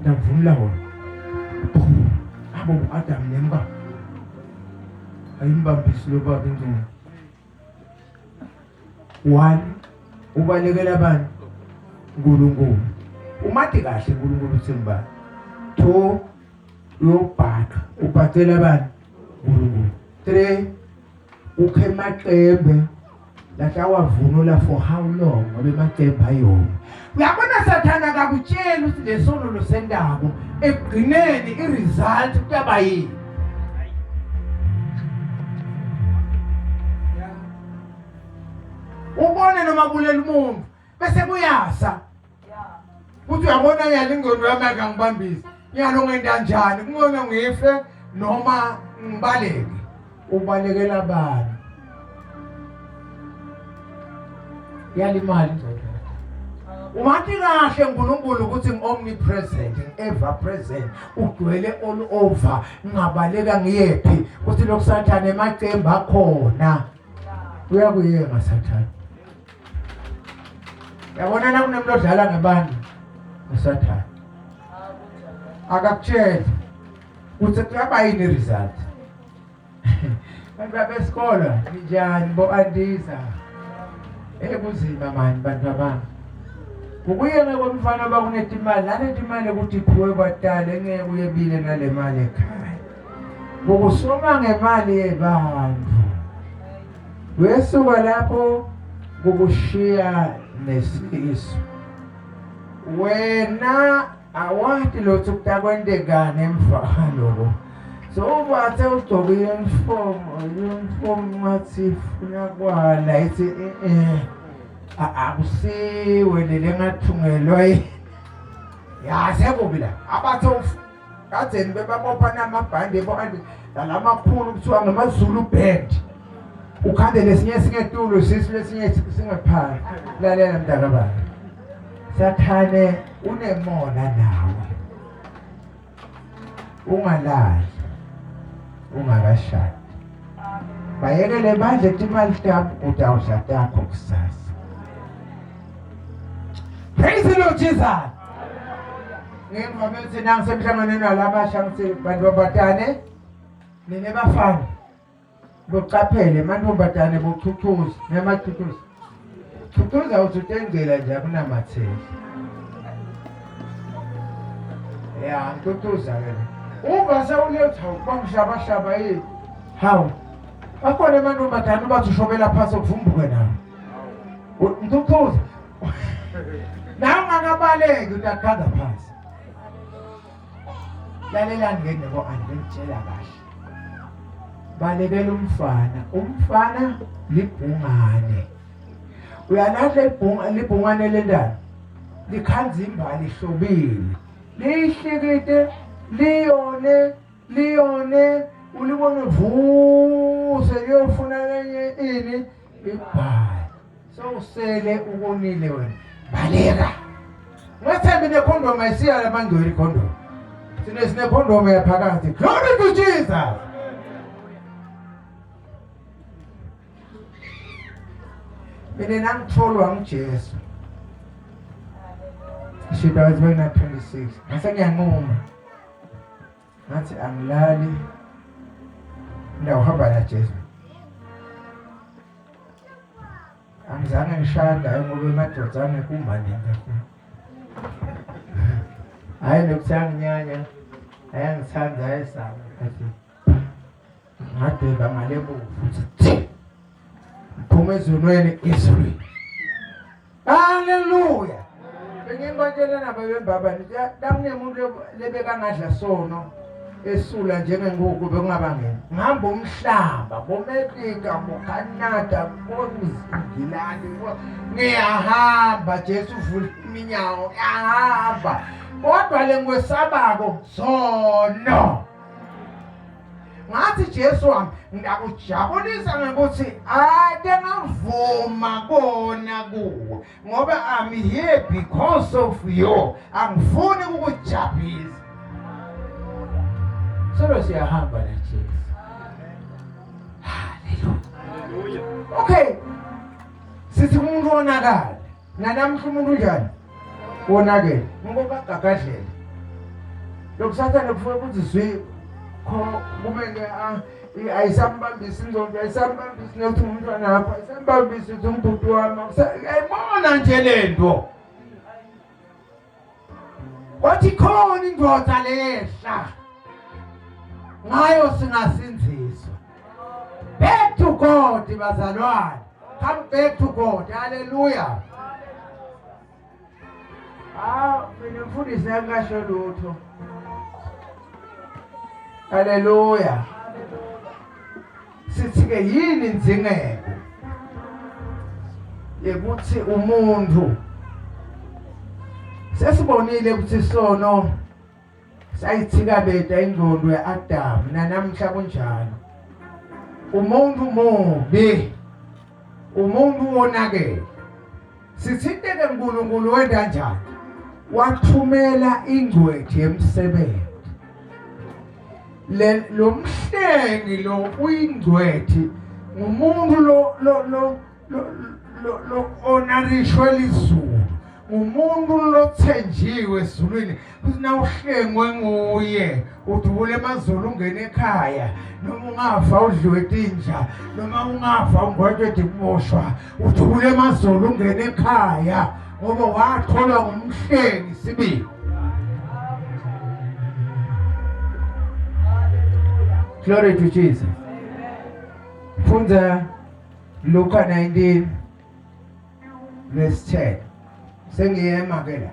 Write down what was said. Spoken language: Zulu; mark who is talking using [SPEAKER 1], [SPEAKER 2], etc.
[SPEAKER 1] ndavunula wona abo Adam nemba ayimbambisi lo baba intombi 1 ubalekela abantu uNkulunkulu umathi kahle uNkulunkulu uthemba 2 uyobhaka ubhathela abantu uNkulunkulu 3 ukhe maqembe lahla wavunula for how long ngoba emaqembe ayona uyabona sathana akakutshela ukuthi lesono losendabo egcineni iresult kuyaba yini ubone noma kulela umuntu bese kuyasa uthi uyabona yalingondo yami akangibambisi ngiyalo ngenda njani kungona ngife noma ngibaleke ubalekela abantu yalimali ndoda umathi kahle uNkulunkulu ukuthi omnipresent ever present ugcwele all over ngingabaleka ngiyephi ukuthi lokusathana emaqembu akhona uyakuyenga sathana yabona la kunemlo odlala ngabantu usathana akakutshela ukuthi kuyaba yini result bantu besikole njani bo andisa ekuzima manje bantu abami ukuyena komfana bakunethe imali nalethi imali ukuthi iphiwe batala engeke uyebile nale mali ekhaya ukusoma ngemali yebantu wesuka lapho ukushiya nesisu wena awathi lothu kutakwendekana emvalo so bathe ugcoke uniform wathi funa kwala ithi akusiwe lele ngathungelwe yasekubila abathe kadzeni bebabopha namabhande bonke lalamakhulu kuthiwa ngamaZulu band ukhande lesinye singetulo sisi lesinye singephansi lalela mntaka baba sathane unemona nawe ungalali ungakashadi bayekele badle imali yakho utawushada yakho kusasa. Praise the Lord Jesus. Ngemva bese nangisemhlanganweni nalabasha ngithi bantu babatane nine bafana boqaphele mantombatane bochuthuza nemathuthuza thuthuza uthutengela nje kunamatheli ya thuthuza ke uba sewuletha ubangishaba yini hawu akhona mantombatane bathi ushobela phansi ukuvumbuke nawo thuthuza nawe ngakabaleki utakhanda phansi lalela ngene bo anditshela kahle balekela umfana libhungane uyalahle libhungane lendana likhanza imbali hlobile lihlikite liyone ulibone vuse liyofuna lenye ini ibhali sowusele ukonile wena baleka ngathembi nekhondom ayisiya lamangweli khondom sine khondom yaphakathi. Glory to Jesus. Mina nangitholwa nguJesu shida wazibona 26 ngase ngiyanquma ngathi angilali ndawuhamba na Jesu angizange ngishada ngoba emadodzane kumanje kakhulu hayi nokusanginyanya ayangithanda esaba athi ngade ngamalebo futhi phuma ezonweni Israel. Hallelujah. Bengingotshela nababembaba nje dakunemuntu lebeka ngadla sono esula njengenguku bekungabangena ngihamba umhlaba boMelika boKanada boNgilandi ngiyahamba Jesu uvula iminyango ngiyahamba kodwa lengwesabako sono ngathi Jesu wami ngiyakujabulisa ngokuthi ake ngavuma kona kuwe ngoba I'm here because of you angifuni ukujabulisa solo siyahamba na Jesu. Hallelujah. Okay sithi umuntu onakala nanamhla umuntu njani wonakele ngoba gagadlela lokusathane kufuna ukuthi zwi kumele ayisambambisi ingqondo, ayisambambisi nokuthi umntwana apha, ayisambambisi ukuthi umbhuti wami ayibona nje lento. Kwathi khona indoda lehla ngayo singasinziswa. Back to God, bazalwane. Come back to God. Hallelujah. Mina mfundisi akasho lutho. Hallelujah. Sithi-ke yini inzingeko yekuthi umuntu sesibonile ukuthi sono sayithikabeta ingqondo ye-Adam nanamhla kunjalo. Umuntu mubi, umuntu wonakele. Sithinte-ke uNkulunkulu wenda kanjani? Wathumela ingcwethi yemsebenzi. Lo mhlengi lo uyingcwethi ngumuntu lo onarishwe lizulu. Umuntu lothenjiwe ezulwini ukuthi nawuhlengwe nguye udubule emazulu ungene ekhaya, noma ungafa udliwe tinja, noma ungafa ungcwatshwe kuboshwa udubule emazulu ungene ekhaya ngoba watholwa ngumhlengi sibili. Glory to Jesus. Funda Luka 19 verse 10. Sengiyema ke la.